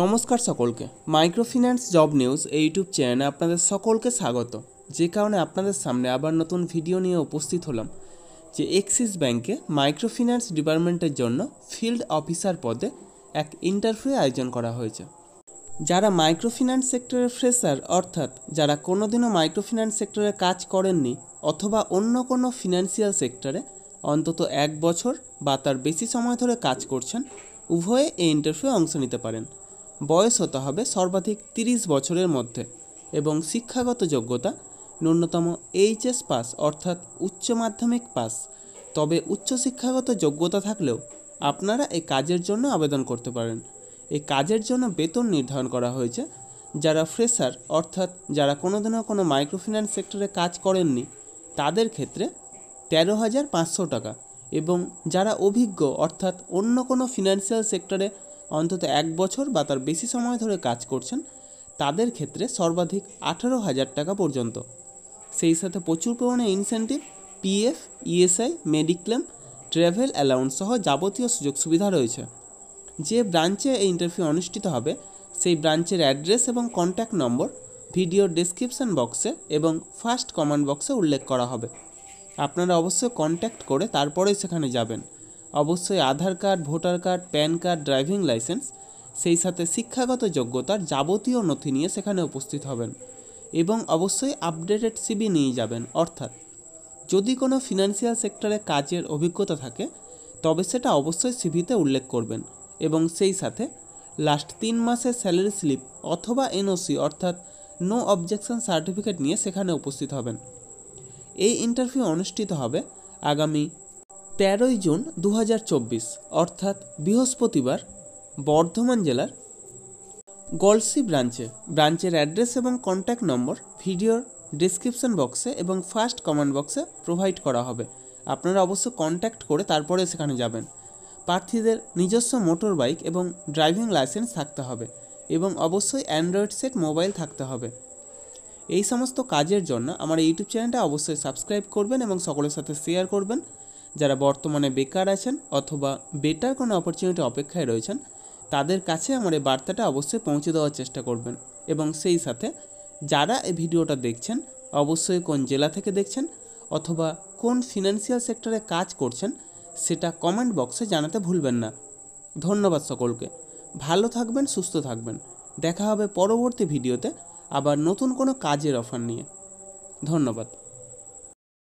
নমস্কার সকলকে। Microfinance job news YouTube চ্যানেলে আপনাদের সকলকে স্বাগত। যে কারণে আপনাদের সামনে আবার নতুন ভিডিও নিয়ে উপস্থিত হলাম যে এক্সিস ব্যাংকে মাইক্রোফিন্যান্স ডিপার্টমেন্টের জন্য ফিল্ড অফিসার পদে এক ইন্টারভিউ আয়োজন করা হয়েছে। যারা মাইক্রোফিন্যান্স সেক্টরের ফ্রেশার অর্থাৎ যারা কোনোদিনও মাইক্রোফিন্যান্স সেক্টরে কাজ করেননি অথবা অন্য কোনো ফিনান্সিয়াল সেক্টরে অন্তত 1 বছর বা তার বেশি সময় ধরে কাজ করছেন, উভয়ে এই ইন্টারভিউ অংশ নিতে পারেন। বয়স হতে হবে সর্বাধিক 30 বছরের মধ্যে এবং শিক্ষাগত যোগ্যতা ন্যূনতম এইচএস পাস অর্থাৎ উচ্চ মাধ্যমিক পাস। তবে উচ্চশিক্ষাগত যোগ্যতা থাকলেও আপনারা এই কাজের জন্য আবেদন করতে পারেন। এই কাজের জন্য বেতন নির্ধারণ করা হয়েছে যারা ফ্রেশার অর্থাৎ যারা কোনোদিনও কোনো মাইক্রোফিন্যান্স সেক্টরে কাজ করেননি তাদের ক্ষেত্রে 13,500 টাকা এবং যারা অভিজ্ঞ অর্থাৎ অন্য কোনো ফিনান্সিয়াল সেক্টরে অন্তত 1 বছর বা তার বেশি সময় ধরে কাজ করছেন তাদের ক্ষেত্রে সর্বাধিক 18,000 টাকা পর্যন্ত। সেই সাথে প্রচুর পরিমাণে incentive, PF, ESI, mediclaim, travel allowance সহ যাবতীয় সুযোগ সুবিধা রয়েছে। যে ব্রাঞ্চে এই ইন্টারভিউ অনুষ্ঠিত হবে সেই ব্রাঞ্চের অ্যাড্রেস এবং কন্ট্যাক্ট নম্বর ভিডিওর ডেসক্রিপশন বক্সে এবং ফার্স্ট কমেন্ট বক্সে উল্লেখ করা হবে। আপনারা অবশ্যই কন্ট্যাক্ট করে তারপরেই সেখানে যাবেন। অবশ্যই Aadhaar card, voter card, PAN card, driving licence, সেই সাথে শিক্ষাগত যোগ্যতার যাবতীয় নথি নিয়ে সেখানে উপস্থিত হবেন এবং অবশ্যই আপডেটেড সিভি নিয়ে যাবেন। অর্থাৎ যদি কোনো ফিনান্সিয়াল সেক্টরে কাজের অভিজ্ঞতা থাকে তবে সেটা অবশ্যই সিভিতে উল্লেখ করবেন এবং সেই সাথে লাস্ট 3 মাসের স্যালারি স্লিপ অথবা এনওসি অর্থাৎ নো অবজেকশন সার্টিফিকেট নিয়ে সেখানে উপস্থিত হবেন। এই ইন্টারভিউ অনুষ্ঠিত হবে আগামী 13ই জুন 2024 অর্থাৎ বৃহস্পতিবার বর্ধমান জেলার গলসি ব্রাঞ্চের অ্যাড্রেস এবং কন্ট্যাক্ট নম্বর ভিডিওর ডেসক্রিপশন বক্সে এবং ফার্স্ট কমেন্ট বক্সে প্রোভাইড করা হবে। আপনারা অবশ্যই কন্ট্যাক্ট করে তারপরে সেখানে যাবেন। প্রার্থীদের নিজস্ব মোটর বাইক এবং ড্রাইভিং লাইসেন্স থাকতে হবে এবং অবশ্যই অ্যান্ড্রয়েড সেট মোবাইল থাকতে হবে। এই সমস্ত কাজের জন্য আমার ইউটিউব চ্যানেলটা অবশ্যই সাবস্ক্রাইব করবেন এবং সকলের সাথে শেয়ার করবেন। যারা বর্তমানে বেকার আছেন অথবা বেটার কোনো অপরচুনিটি অপেক্ষায় রয়েছেন তাদের কাছে আমার এই বার্তাটা অবশ্যই পৌঁছে দেওয়ার চেষ্টা করবেন এবং সেই সাথে যারা এই ভিডিওটা দেখছেন অবশ্যই কোন জেলা থেকে দেখছেন অথবা কোন ফিনান্সিয়াল সেক্টরে কাজ করছেন সেটা কমেন্ট বক্সে জানাতে ভুলবেন না। ধন্যবাদ সকলকে। ভালো থাকবেন, সুস্থ থাকবেন। দেখা হবে পরবর্তী ভিডিওতে আবার নতুন কোনো কাজের অফার নিয়ে। ধন্যবাদ।